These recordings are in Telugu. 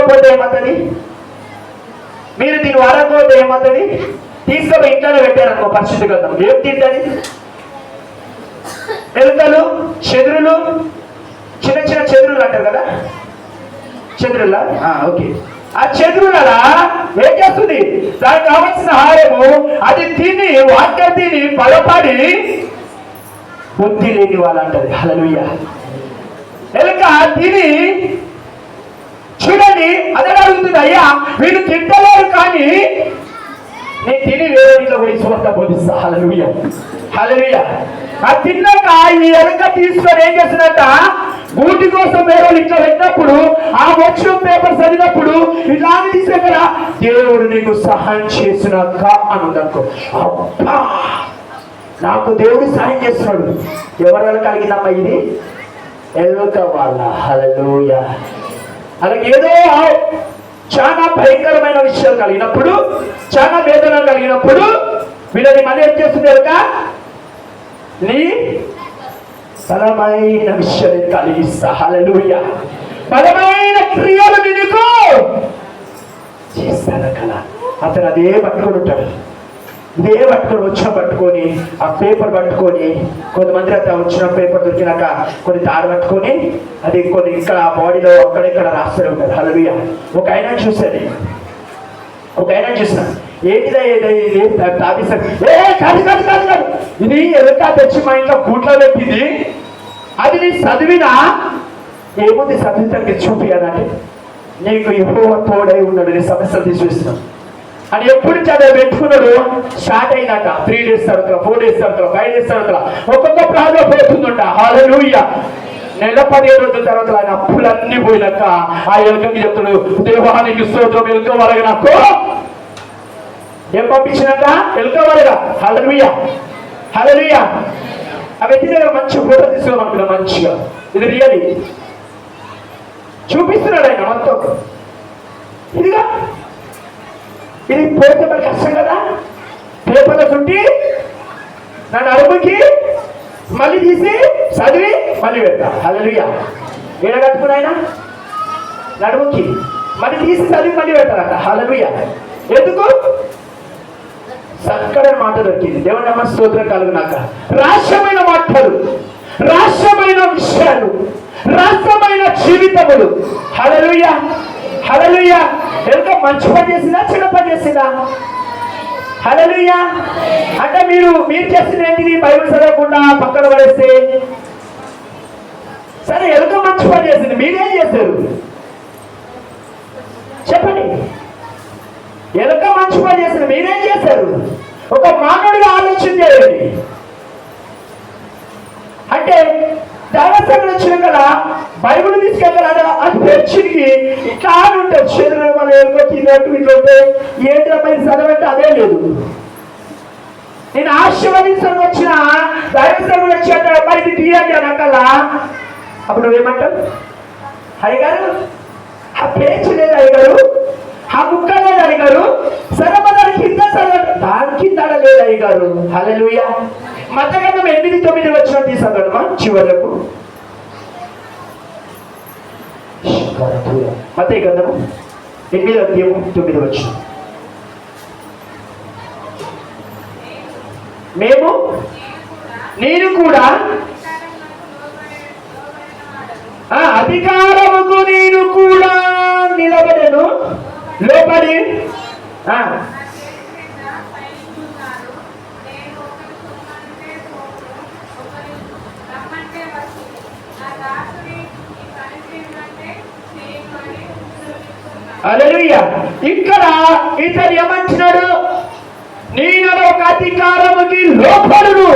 తినకపోతే ఏమవుతుంది? మీరు దీన్ని వాడకపోతే ఏమవుతుంది? తీసుకొని ఇంట్లో పెట్టారనుకో పరిశుద్ధ గ్రంథం, ఏం తింటుంది? ఎలుకలు, చెదురులు, చిన్న చిన్న చెదురులు అంటారు కదా, చెదురులా? ఓకే. ఆ చెదురులలా ఏం చేస్తుంది? దానికి కావాల్సిన ఆహారము అది తిని వాక్యం తిని బలపడి బుద్ధి లేని వాళ్ళు అంటది. హల్లెలూయా. ఎలుక తిని చూడండి, అదే అడుగుతుంది, అయ్యా వీళ్ళు తింటలేరు కానీ నేను తిని వేరే ఇంట్లో పోయి స్వార్థ బోధిస్తా. హల్లెలూయా, హల్లెలూయా. ఆ తిన్నాక ఈ ఎలుక తీసుకొని ఏం చేస్తున్నట్ట, గూటి కోసం వేరే ఇంట్లో పెట్టినప్పుడు ఆ మోక్షం పేపర్ చదివినప్పుడు ఇలాంటి తీసుకెళ్ళ దేవుడు నీకు సహాయం చేసినాక అనుకో, అబ్బా నాకు దేవుడు సహాయం చేస్తున్నాడు. ఎవరి వల్ల కలిగిందమ్మా ఇది? ఎలుక వాళ్ళ. హల్లెలూయా. అలాగే ఏదో చాలా భయంకరమైన విషయాలు కలిగినప్పుడు, చాలా వేదన కలిగినప్పుడు వీళ్ళని మళ్ళీ ఏం చేస్తుంది? ఎలుక నీ బలమైన విషయాన్ని కలిగిస్తా. హల్లెలూయా. బలమైన క్రియలు నీకు చేస్తాను కదా. అతను అదే పట్టుకొని ఉంటాడు, ఇదే పట్టుకొని పట్టుకొని ఆ పేపర్ పట్టుకొని, కొంతమంది అయితే వచ్చిన పేపర్ దొరికినాక కొన్ని తాడు పట్టుకొని అది కొన్ని ఇక్కడ బాడీలో అక్కడెక్కడ రాస్తూనే ఉంటారు. హల్లెలూయా. ఒక ఆయన చూసాను, ఏంటిదా తాపిస్తాడు, కాదు ఇది ఎలుక తెచ్చి మా ఇంట్లో గూట్లో పెట్టింది, అది నీ చదివినా ఏముంది చదివితే చూపియాలంటే నీకు యెహోవా తోడై ఉన్నాడు, నీ సమస్యలు తీసివేస్తున్నాడు అని ఎప్పుడు చదివి పెట్టుకున్నాడు. స్టార్ట్ అయినాక 3 days తర్వాత, 4 days తర్వాత, 5 days తర్వాత ఒక్కొక్క ప్రాబ్లం పోతుందంట. హల్లెలూయా. నెల 15 రోజుల తర్వాత ఆయన అప్పులన్నీ పోయినాక ఆ ఎలుకకి చెప్తాడు, దేవానికి స్తోత్రం, ఎలుక వరగ నాకు ఏం పంపించినాక ఎలుక వరగ. హల్లెలూయా, హల్లెలూయా. ఆ వ్యక్తి దగ్గర మంచి ఫోటో తీసుకోమనుకున్నా, మంచిగా ఇది రియల్లీ చూపిస్తున్నాడు ఆయన మొత్తం. ఇదిగా ఇది పోతే మరి కష్టం కదా, పేపర్లో చుట్టి నన్ను అడుగుకి మళ్ళీ తీసి చదివి మళ్ళీ పెడతా. హల్లెలూయా. ఏడ కట్టుకుని ఆయన నడుముకి మళ్ళీ తీసి చదివి మళ్ళీ పెడతారట. హల్లెలూయా. ఎందుకు? చక్కడైన మాట దొరికింది. దేవుని నామ స్తోత్రం కలుగునాక. రహస్యమైన మాటలు, రహస్యమైన విషయాలు, రహస్యమైన జీవితములు. హల్లెలూయా, హల్లెలూయా. ఎంత మంచి పని చేసిందా, చిన్న పని చేసిందా? హల్లెలూయా. అంటే మీరు చేసిన ఏంటిది? బైబిల్ చదవకుండా పక్కన పడేస్తే సరే, ఎలుక మంచి పని చేసింది, మీరేం చేశారు చెప్పండి? ఎలుక మంచి పని చేసింది, మీరేం చేశారు? ఒక మానవుడిగా ఆలోచన చేయండి. అంటే దైవసేవలు వచ్చిన కదా బైబిల్ తీసుకెళ్ళాలి, అది తెచ్చికి ఇట్లా ఉంటుంది. శరీరం మన ఎలుక తిన్నట్టు ఇట్లా ఉంటే ఏంటి అమ్మాయి చదవంటే అదే లేదు. నేను ఆశీర్వదించడానికి వచ్చిన దైవసేవలు వచ్చి అంటే అమ్మాయి ఇది తీయండి అనకల్లా అప్పుడు నువ్వేమంటావు? అయ్యగారు ఆ పేచి లేదు, అయ్యగారు ఆ ముక్క లేదు, అయ్యగారు సరే దాని కింద దాని కింద లేదు, అయ్యగారు. హల్లెలూయా. మతగంధం 8:9 వచ్చిన తీసుకున్నాడమ్మా చివరకు. మత్తయి గ్రంథము 8:9 వచ్చిన. నేను కూడా అధికారముకు నేను కూడా నిలబడను, లోపడి హల్లెలూయా. ఇక్కడ ఇతను ఏమంటున్నాడు? నేను ఒక అధికారముకి లోపడును,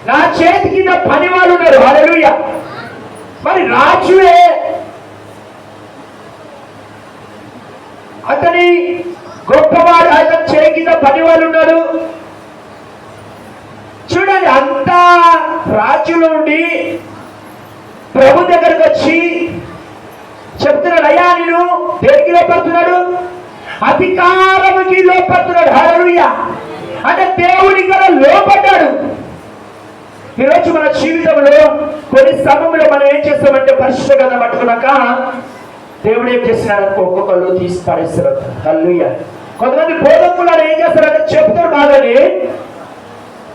నా చేతి కింద పని వాళ్ళు ఉన్నారు. హల్లెలూయా. మరి రాజువే, అతని గొప్పవాడు, అతని చేతి కింద పని వాళ్ళు ఉన్నారు. చూడండి, అంత రాజు నుండి ప్రభు దగ్గరకు వచ్చి చెప్తున్నాడు, అయ్యా నేను దేనికి లోపడుతున్నాడు? అధికారముకి లోపడుతున్నాడు. హల్లెలూయా. అంటే దేవుడి కూడా లోపడ్డాడు. ఈరోజు మన జీవితంలో కొన్ని సమయంలో మనం ఏం చేస్తామంటే పరిశుద్ధ గ్రంథం పట్టుకున్నాక దేవుడు ఏం చేస్తున్నాడు అనుకో, ఒక్కొక్కళ్ళు తీసి పడేస్తారు. హల్లెలూయా. కొంతమంది బోధకులు ఏం చేస్తారంటే చెప్తారు బాగానే,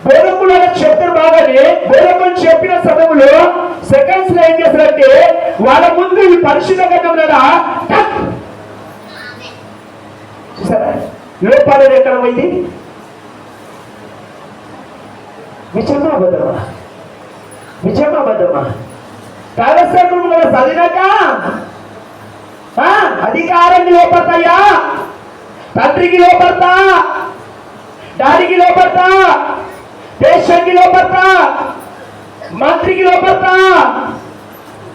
బోధకులు చెప్తారు బాగానే, బోధకులు చెప్పిన సమయంలో సెకండ్స్ లో ఏం చేస్తారంటే వాళ్ళ ముందు ఈ పరిశుద్ధ గ్రంథం చూసారా లోపాలేదు. ఎక్కడ పోయింది? నిజమా అబద్ధమా? నిజమా అబద్ధమా? కాలసేపులు మనం చదివినాక అధికారానికి లోపడతాయా, తండ్రికి లోపడతా, డాడీకి లోపడతా, దేశానికి లోపడతా, మంత్రికి లోపడతా,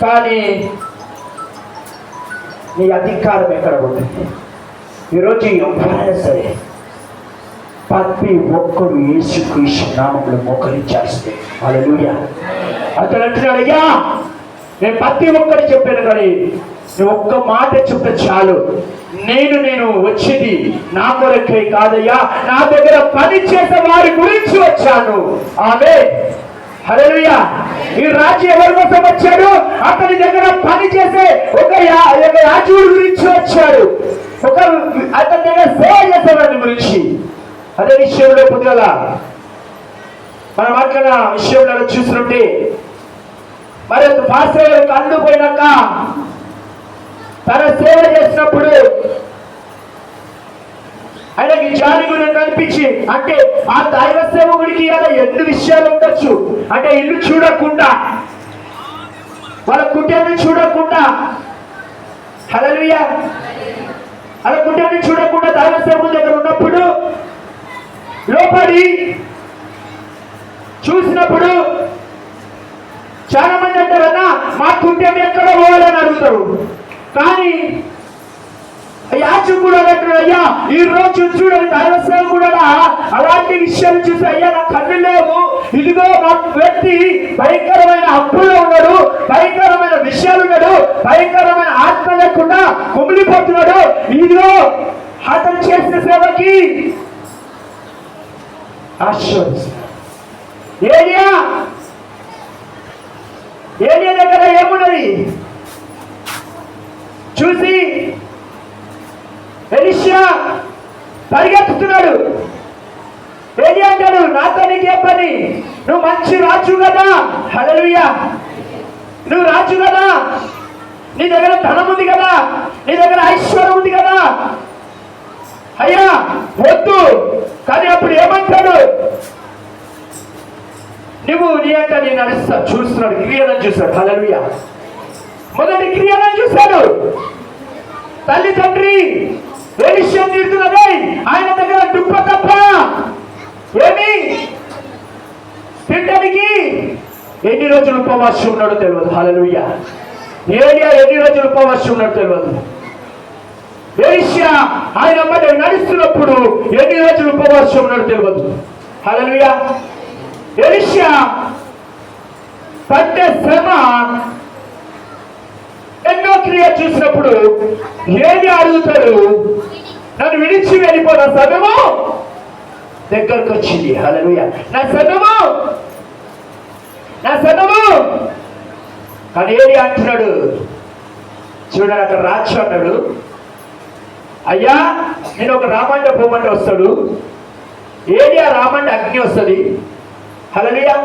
కానీ నీ అధికారం ఎక్కడ ఉంటుంది? ఈరోజు ఎవరైనా సరే ప్రతి ఒక్కరు యేసుక్రీస్తు నామములో మోకరించాల్సిందే. హల్లెలూయా. అతను అంటున్నాడు, అయ్యా నేను ప్రతి ఒక్కరు చెప్పాను, కానీ నువ్వు ఒక్క మాట చెప్తే చాలు, నేను వచ్చేది నా కొరకే కాదయ్యా, నా దగ్గర పని చేసే వారి గురించి వచ్చాను. ఆమేన్. హల్లెలూయా. ఈ రాజు ఎవరి కోసం వచ్చాడు? అతని దగ్గర పని చేసే ఒక రాజువుడి గురించి వచ్చాడు, అతని దగ్గర సేవ చేసేవాడి గురించి. అదే విషయంలో పొద్దుగల మనం మాట్లాడిన విషయంలో చూస్తుంటే, మరి పాస్టర్ గారు కళ్ళు పోయినాక తన సేవ చేసినప్పుడు ఆయనకి జాలి గురించి కనిపించి, అంటే ఆ దైవ సేవకుడికి అలా ఎన్ని విషయాలు ఉండొచ్చు అంటే, ఇల్లు చూడకుండా, వాళ్ళ కుటుంబాన్ని చూడకుండా, హల్లెలూయా, అలా కుటుంబాన్ని చూడకుండా దైవ సేవకుడి దగ్గర ఉన్నప్పుడు లోపడి చూసినప్పుడు చాలా మంది అంటారన్నా మా కుటుంబం ఎక్కడ పోవాలని అడుగుతారు. కానీ యాచకుడు అంటారు, అయ్యా ఈ రోజు చూడండి దైవసేవ కూడా అలాంటి విషయాలు చూసి, అయ్యా నా కళ్ళు లేవు, ఇదిగో మా వ్యక్తి భయంకరమైన అప్పుల్లో ఉన్నాడు, భయంకరమైన విషయాలు ఉన్నాడు, భయంకరమైన ఆత్మ లేకుండా కుమిలిపోతున్నాడు, ఇదిగో అతను చేసిన సేవకి ఆశీర్వదిస్తున్నాడు. ఏలియా దగ్గర ఏమున్నది చూసి ఎలీషా పరిగెత్తుతున్నాడు. ఏలియా అంటాడు, నాతో నీకే పని, నువ్వు మంచి రాజు కదా, హల్లెలూయా, నువ్వు రాజు కదా, నీ దగ్గర ధనం ఉంది కదా, నీ దగ్గర ఐశ్వర్యం ఉంది కదా, అయ్యా వద్దు. కానీ అప్పుడు ఏమంటాడు, నువ్వు నీ అంట నేను నడుస్తా. చూస్తున్నాడు, క్రియలను చూస్తాడు. హల్లెలూయా. మొదటి క్రియలను చూశాడు. తల్లి తండ్రి ఎలీషా తీరుతున్నదే, ఆయన దగ్గర దుప్ప తప్ప ఏమి తింటానికి ఎన్ని రోజులు ఉపవాసం ఉన్నాడో తెలియదు. హల్లెలూయా. ఏలియా ఎన్ని రోజులు ఉపవాసం ఉన్నాడో తెలియదు. ఎలీషా ఆయన అమ్మట నడుస్తున్నప్పుడు ఎన్ని రోజులు ఉపవాసం ఉన్నాడో తెలియదు. హల్లెలూయా. ఎలీషా పడ్డ శ్రమ ఎన్నో క్రియ చూసినప్పుడు ఏమి అడుగుతాడు, నన్ను విడిచి వెళ్ళిపోయిన సమయము దగ్గరకు వచ్చింది. హల్లెలూయా. నా సమయము కానీ ఏది అంటున్నాడు చూడండి, అక్కడ రాజు అన్నాడు, అయ్యా నేను ఒక రామంటే పోమంటే వస్తాడు, ఏరియా రామంటే అగ్ని వస్తుంది. హల్లెలూయా.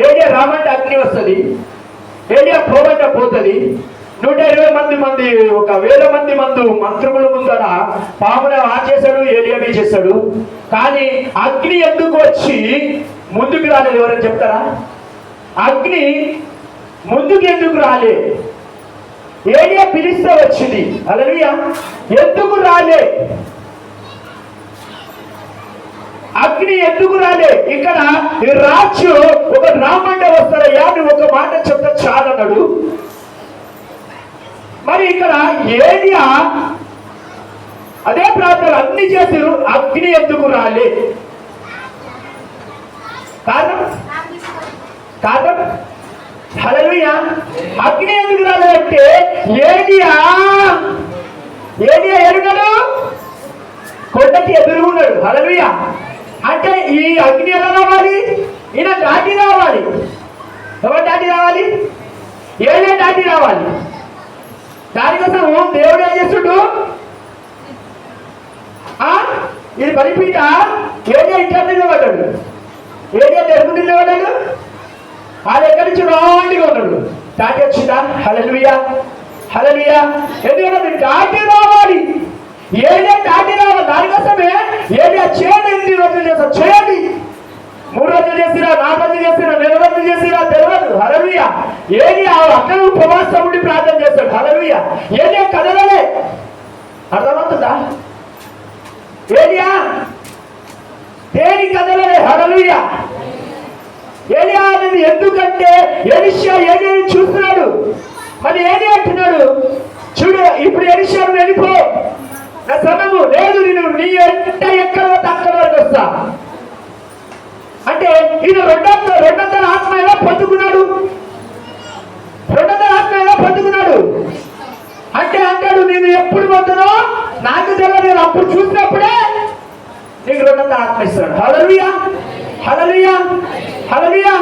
ఏరియా రామంటే అగ్ని వస్తుంది, ఏరియా పోమంటే పోతుంది. 120 మంది 1000 మంది మంత్రుల ముందర పామును చేశాడు, ఏలియాబీ చేశాడు. కానీ అగ్ని ఎందుకు వచ్చి ముందుకు రాలేదు? ఎవరైనా చెప్తారా? అగ్ని ముందుకు ఎందుకు రాలే? ఏలియా పిలిస్తే వచ్చింది. హల్లెలూయా. ఎందుకు రాలే? అగ్ని ఎందుకు రాలే? ఇక్కడ రాజు ఒక రామంటే వస్తారయ్యా, నువ్వు ఒక మాట చెప్తా చాలన్నాడు. మరి ఇక్కడ ఏలియా అదే ప్రాంతాలు అన్ని చేశారు, అగ్ని ఎందుకు రాలే? కారణం హల్లెలూయా. అగ్ని ఎందుకు రాలేదంటే ఏలియా ఎరుగడు, కొండకి ఎదురుగున్నాడు. హల్లెలూయా. అంటే ఈ అగ్ని ఎలా రావాలి? ఈయన దాటి రావాలి. ఎవరు దాటి రావాలి? ఏలియా దాటి రావాలి. దానికోసం దేవుడు ఏం చేస్తుడు? ఇది బలిపీట ఏరియా ఇట్లా నిలబడ్డాడు, ఏరియా తెలుగు నిలబడ్డాడు. అది ఎక్కడి నుంచి రాండిగా ఉన్నాడు. దాటి వచ్చిందా? హల్లెలూయా, హల్లెలూయా. ఎందుకంటే దాటి రావాలి, ఏరియా దాటి రావాలి. దానికోసమే ఏరియా చేయండి. 8 రోజులు చేస్తా, చేయండి. 3 రోజులు చేసిరా, 4 రోజులు చేసిరా, 2 రోజులు చేసిరా తెలియదు. హల్లెలూయా. ఏరియా అక్కడ ఉపవాసం ఉండి ప్రార్థన చేస్తాడు. హల్లెలూయా. ఏరియా కదలలే. అర్థమవుతుందా? ఏలియా దేని కదలలే. హల్లెలూయా. ఏలియా అనేది ఎందుకంటే ఎలీషా ఏలియాని చూస్తున్నాడు. మరి ఏలియా అంటున్నాడు, చూడు ఇప్పుడు ఎలీషా వెళ్ళిపో, నా సమయము లేదు, నేను నీ ఎంత ఎక్కడ అక్కడ వరకు వస్తా అంటే ఈయన రెండంతల ఆత్మ ఎలా పొందుకున్నాడు? 200 ఆత్మ ఎలా పొందుకున్నాడు అంటే అంటాడు, నేను ఎప్పుడు పొందునో నాకు తెలియదు, నేను అప్పుడు చూసినప్పుడే నీకు 200 ఆత్మ ఇస్తాడు. హల్లెలూయా, హల్లెలూయా, హల్లెలూయా.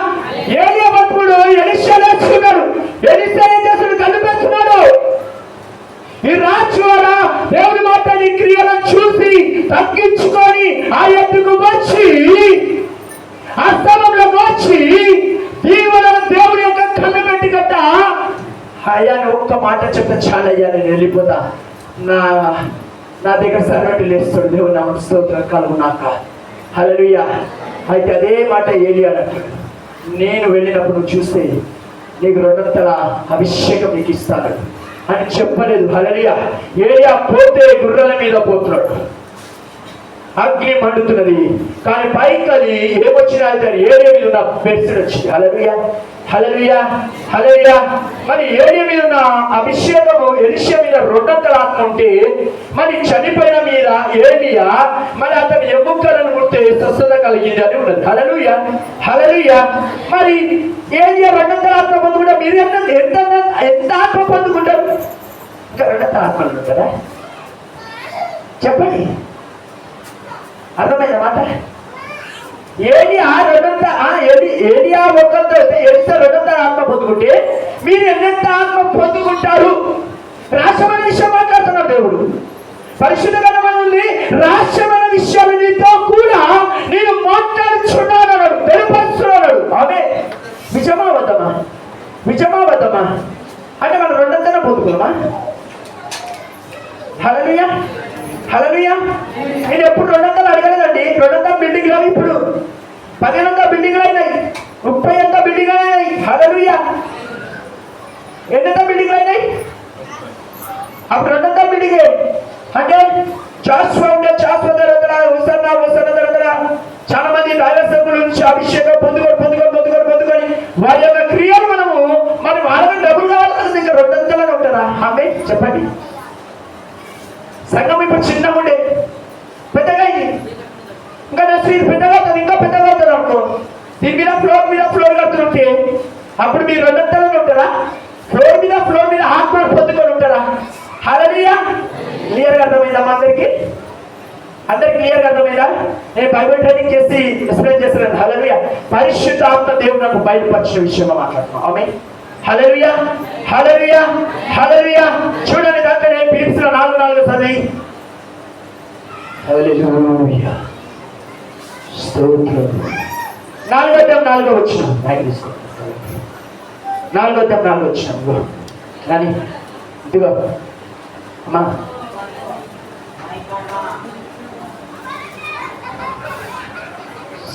ఏలియా భక్తుడు ఎలీషా నేర్చుకున్నాడు. ఎలీషా ఏం చేస్తున్నాడు? కళ్ళు పెంచున్నాడు. ఈ రాజు ద్వారా దేవుని మాట నీ క్రియలను చూసి తగ్గించుకొని ఆ ఎత్తుకు వచ్చి ఆ స్థలంలోకి వచ్చి దీవులను దేవుని యొక్క కళ్ళు పెట్టి కట్ట అయ్యా ఒక్క మాట చెప్తే చాలా అయ్యా, నేను వెళ్ళిపోతా, నా దగ్గర సర్వెంట్ లేస్తాడు, దేవుని నామమున స్తోత్రం కలుగునాక. హల్లెలూయా. అయితే అదే మాట ఏలియా అంటాడు, నేను వెళ్ళినప్పుడు నువ్వు చూస్తే నీకు 200 అభిషేకం నీకు ఇస్తాడు అని చెప్పలేదు. హల్లెలూయా. ఏలియా పోతే గుర్రల మీద పోతున్నాడు, అగ్ని మండుతున్నది, కానీ పైకి అది ఏమొచ్చినా ఏరియా మీద ఉన్న బెడ్స్ వచ్చింది. హల్లెలూయా, హల్లెలూయా, హల్లెలూయా. మరి ఏరియా మీద ఉన్న అభిషేకము ఎలీషా మీద 200 ఆత్మ ఉంటే మరి చనిపోయిన మీద ఏలియా మరి అతని ఎముకలను ముట్టే స్వస్థత కలిగింది అని ఉన్నది. హల్లెలూయా, హల్లెలూయా. మరి ఏలియా 200 ఆత్మ పొందుకుంటే మీరు ఎంత ఆత్మ పొందుకుంటారు? ఇంకా 200 ఆత్మలు ఉంటారా? చెప్పండి, అర్థమైన మాట. ఏలియా 200 ఆత్మ పొందుకుంటే మీరు ఎంత ఆత్మ పొందుకుంటారు? రహస్యమైన విషయం మాట్లాడుతున్నాడు దేవుడు. పరిశుద్ధ గ్రంథం ఉంది, రహస్యమైన విషయాలు నీతో కూడా నేను మాట్లాడుచున్నాను, తెలియపరుస్తున్నాడు. ఆమె నిజమాబద్ధమా? నిజమాబద్ధమా అంటే మనం 200 పొందుకున్నామా? హల్లెలూయా, హల్లెలూయా. నేను ఎప్పుడు 200 అడగలేదండి. 200 బిల్డింగ్లు అవి ఇప్పుడు 1500 బిల్డింగ్లు అయినాయి, 30 బిల్డింగ్లు అయినాయి. హల్లెలూయా. ఎంత బిల్డింగ్లు అయినాయి? అప్పుడు 200 బిల్డింగే అంటే చాలా మంది రాజసభ్యుల నుంచి అభిషేకం పొందుకొని వారి యొక్క క్రియలు మరి వాళ్ళకి డబ్బులు కావాలి, ఇంకా 200 ఉంటారా? ఆమె చెప్పండి. సంఘం ఇప్పుడు చిన్నగా ఉండే పెద్దగా అయింది, ఇంకా నర్సరీ పెద్దగా అవుతుంది, ఇంకా పెద్దగా అవుతుంది అనుకో. దీని మీద ఫ్లోర్ కడుతుంటే అప్పుడు మీరు 200 ఉంటారా? ఫ్లోర్ మీద ఆత్మ పొందుకొని ఉంటారా? హల్లెలూయా. క్లియర్గా అర్థమైందా మా అందరికి క్లియర్గా అర్థమైందా? నేను బైబిల్ ట్రైనింగ్ చేసి ఎక్స్ప్లెయిన్ చేస్తున్నాను. హల్లెలూయా. పరిశుద్ధ ఆత్మ దేవుడు నాకు బయలుపరిచిన విషయంలో మాట్లాడుతున్నాను. ఆమె హల్లెలూయా, హల్లెలూయా, హల్లెలూయా. చూడండి, దాంట్లో నేను పిలిచిన 4 చదివి హల్లెలూయా స్తోత్రం. 4 వచ్చిన 4 వచ్చిన కానీ ఇదిగో అమ్మా,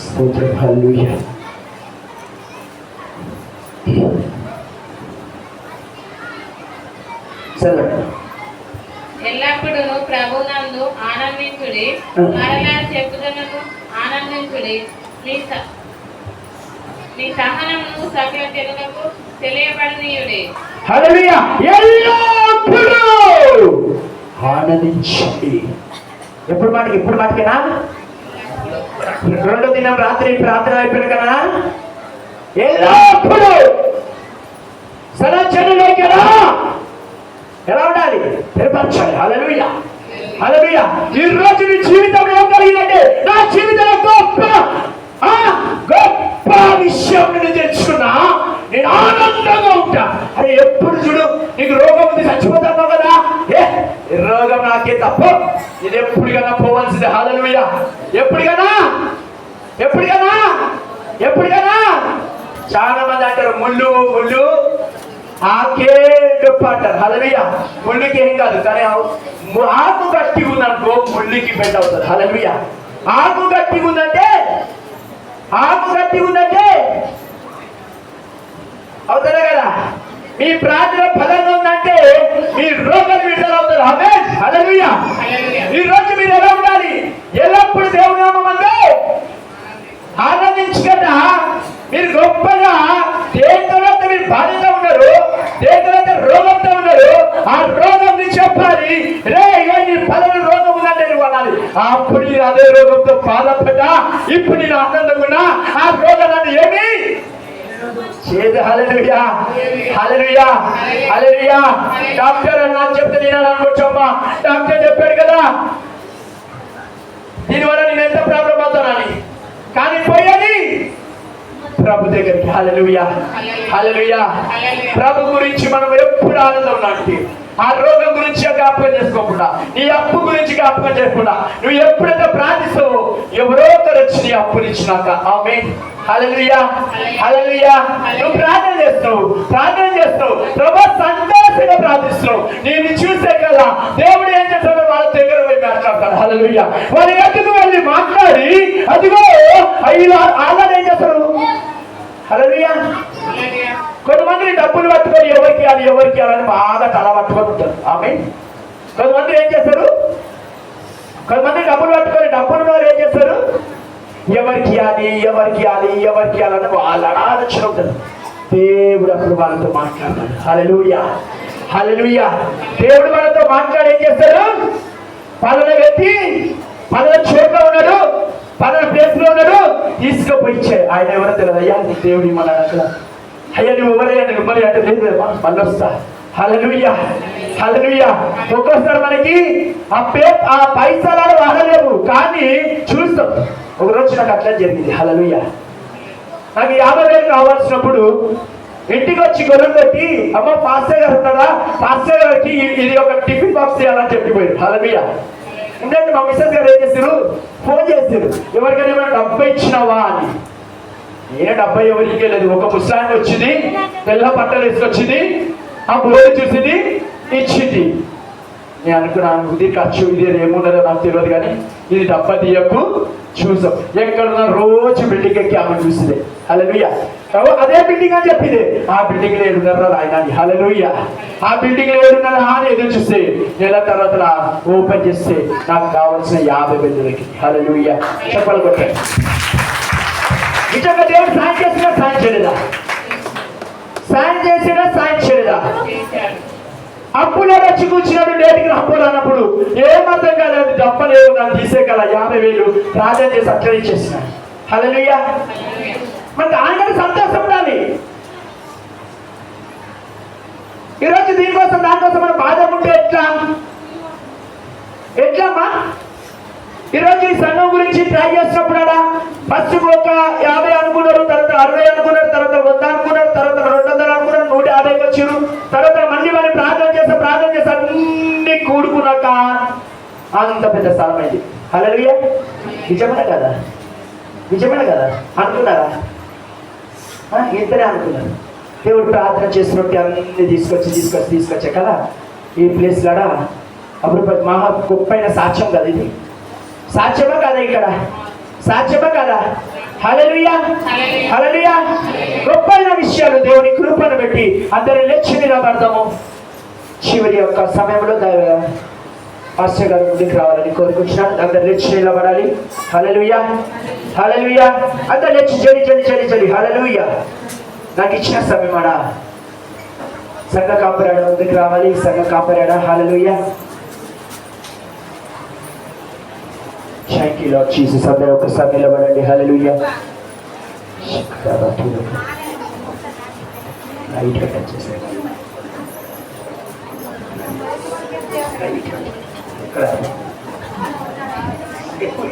స్తోత్రం. హల్లెలూయా. ఎల్లప్పుడూ ప్రభునందు ఆనందించుడి, మరలా చెప్పుదనను ఆనందించుడి. మీ సహనమును సకల జనులకు తెలియబడనీయుడి. హల్లెలూయా. ఎల్లప్పుడూ ఆనందించండి. ఎప్పుడు మాటకేనా? 2 దినం రాత్రి ప్రార్థన అయిపోయిన కదా, ఎల్లప్పుడూ సదాచరణలోకి ఎలా ఉండాలి? తెలియపరచాలి. హల్లెలూయా, హల్లెలూయా. ఈ రోజు నీ జీవితం ఏం కలిగిందంటే, నా జీవితంలో గొప్ప విషయం నేను తెచ్చుకున్నా, నేను ఆనందంగా ఉంటా. అరే ఎప్పుడు చూడు నీకు రోగం ఉంది, చచ్చిపోతావు కదా, నాకే తప్ప ఇది ఎప్పటికైనా పోవాల్సిందే. హల్లెలూయా. ఎప్పటికైనా చాలా మంది అంటారు ముళ్ళు ముళ్ళు ఆకే గొప్ప అంటారు. హల్లెలూయా. ముళ్ళుకి ఏం కాదు, కానీ ఆకు గట్టిగా ఉందనుకో ముళ్ళుకి బెండ్ అవుతుంది. హల్లెలూయా. ఆకు గట్టిగా ఉందంటే అవుతారా కదా. మీ ప్రార్థన ఫలంగా ఉందంటే మీ రోగాలు విడుదల అవుతారు. ఆమేన్. హల్లెలూయా. ఈ రోజు మీరు ఎలా ఉండాలి? ఎల్లప్పుడు దేవుని నామమందు ఆనందించగలరా? మీరు గొప్పగా దేని తర్వాత మీరు బాధగా ఉన్నారు, దేని తర్వాత రోగంతో ఉన్నారు, ఆ రోగం నుంచి చెప్పాలి. రే నీ పదవి రోగం ఉందంటే నువ్వు అనాలి. అప్పుడు నేను అదే రోగంతో బాధపడ్డా, ఇప్పుడు నేను ఆనందంగా ఉన్నా, ఆ రోగం నన్ను ఏమి చేదు. హల్లెలూయా. హల్లెలూయా. హల్లెలూయా. డాక్టర్ అని నాకు చెప్తే నేను అనుకోవచ్చమ్మా, డాక్టర్ చెప్పాడు కదా దీనివల్ల నేను ఎంత ప్రాబ్లం అవుతానని, కానీ పోయేది ప్రభు దగ్గరికి. హల్లెలూయా. హల్లెలూయా. ప్రభు గురించి మనం ఎప్పుడు ఆనందం ఉన్నట్టు, ఆ రోగం గురించి జ్ఞాపకం చేసుకోకుండా, నీ అప్పు గురించి జ్ఞాపకం చేయకుండా, నువ్వు ఎప్పుడైతే ప్రార్థిస్తావో ఎవరో ఒకరు వచ్చి నీ అప్పులు ఇచ్చినాక. ఆమేన్. హల్లెలూయా. హల్లెలూయా. నువ్వు ప్రార్థన చేస్తావు ప్రభు సంతోషంగా ప్రార్థిస్తున్నావు. నేను చూసే కదా దేవుడు ఏం చేస్తాడో వాళ్ళ దగ్గర పోయి మాట్లాడతాడు. హల్లెలూయా. వాళ్ళ ఎక్కడికి వెళ్ళి మాట్లాడి అదిగో ఆల్రెడీ ఏం చేస్తారు. హల్లెలూయా. కొంతమంది డబ్బులు పట్టుకొని ఎవరికి అని బాగా తల పట్టుకొని ఉంటారు. ఆమేన్. కొంతమంది ఏం చేస్తారు, డబ్బులు పట్టుకొని డబ్బులు ఏం చేస్తారు, ఎవరికి అని వాళ్ళ ఆలోచన ఉంటుంది. దేవుడు అప్పుడు వాళ్ళతో మాట్లాడతాడు. హల్లెలూయా. హల్లెలూయా. దేవుడు వాళ్ళతో మాట్లాడి ఏం చేస్తాడు, పలానా వ్యక్తి పలానా చోట్ల ఉన్నాడు, పలానా ప్లేస్ లో ఉన్నాడు, తీసుకుపోయిచ్చే. ఆయన ఎవరో తెలియదు. అయ్యా నీ దేవుడు ఇమ్మన్నాడు అక్కడ. అయ్యా నువ్వు ఎవరే అంటే లేదు మళ్ళీ వస్తా. హల్లెలూయా. హల్లెలూయా. ఒక్కోసారి మనకి ఆ పైసలు వాడలేవు, కానీ చూస్తాం. ఒక రోజు నాకు అట్లా జరిగింది. హల్లెలూయా. నాకు 50,000 కావాల్సినప్పుడు ఇంటికి వచ్చి గొడవ పెట్టి, అమ్మ పాస్టర్ గారు ఉన్నారా, పాస్టర్ గారికి ఇది ఒక టిఫిన్ బాక్స్ చేయాలని చెప్పిపోయారు. హల్లెలూయా. ఎందుకంటే మా మిస్సెస్ గారు ఏం చేస్తారు, ఫోన్ చేస్తారు, ఎవరికైనా ఏమైనా డబ్బా ఇచ్చినావా అని. ఏ డబ్బా ఎవరికి లేదు. ఒక ముస్లాంగ్ వచ్చింది, తెల్ల బట్టలు వేసుకొచ్చింది, ఆ బోర్డు చూసింది, ఇచ్చింది. నేను అనుకున్నాను ఇది ఖర్చు, ఇది ఏమున్నదో నాకు తెలియదు, కానీ ఇది డబ్బా తీయకు చూసాం. ఎక్కడున్నా రోజు బిల్డింగ్ ఎక్కి ఆమె చూసింది. హల్లెలూయా. అదే బిల్డింగ్ అని చెప్పింది. ఆ బిల్డింగ్ లో 7:30 రాయనాన్ని. హల్లెలూయా. ఆ బిల్డింగ్ లో 7:30 అని ఎదురు చూస్తే నెల తర్వాత ఓపెన్ చేస్తే నాకు కావాల్సిన 50,000 దొరికింది. హల్లెలూయా. చెప్పాలి కొట్టాడు. నిజంగా దేవుడు సాయం చేసినా సాయం చేయలేదా? సాయం చేయలేదా? అప్పులో వచ్చి కూర్చున్నాడు. నేటికి అప్పులు అన్నప్పుడు ఏమర్థం కాలేదు, డబ్బలేవు, నన్ను తీసే కదా 50,000 ప్రార్థన చేసి అట్లా ఇచ్చేసిన. హల్లెలూయా. మరి దానికంటే సంతోషం ఉండాలి. ఈరోజు దానికోసం మనం బాధ ఉంటే ఎట్లమ్మా? ఈరోజు ఈ సంఘం గురించి ట్రై చేసినప్పుడు ఫస్ట్ ఒక 50 అనుకున్నారు, తర్వాత 60 అనుకున్నారు, తర్వాత 100 అనుకున్నారు, తర్వాత 200 అనుకున్నారు, 150కి వచ్చారు. తర్వాత మళ్ళీ ప్రార్థన చేసి అన్ని కూడుకున్నాక అంత పెద్ద స్థలం అయింది. హల్లెలూయా. నిజమేనా కదా? అనుకున్నారా? ఇంతనే అనుకున్నారు. దేవుడు ప్రార్థన చేసినట్టు అన్ని తీసుకొచ్చా కదా ఈ ప్లేస్ లాడా. అప్పుడు మహా గొప్పైన సాక్ష్యం కదా ఇది. సాధ్యమా కదా? ఇక్కడ సాధ్యమా కదా? హల్లెలూయా. హల్లెలూయా. గొప్పైన విషయాలు దేవుని కృపను బట్టి అందరూ లేచి నిలబడదాము. చివరి యొక్క సమయంలో పాస్టర్ గారు ముందుకు రావాలని కోరుకుంటున్నాను. అందరు లేచి నిలబడాలి. హల్లెలూయా. హల్లెలూయా. అందరు లేచి చలి. హల్లెలూయా. నాకు ఇచ్చిన సమయమాడా సంఘ కాపరాడ ముందుకు రావాలి. సంఘ కాపరాడ. Hallelujah. Thank you Lord Jesus. అందరూ ఒకసారి నిలబడండి. హల్లెలూయా. లైట్ టచ్ చేసేది ఇక్కడ ఎక్కువ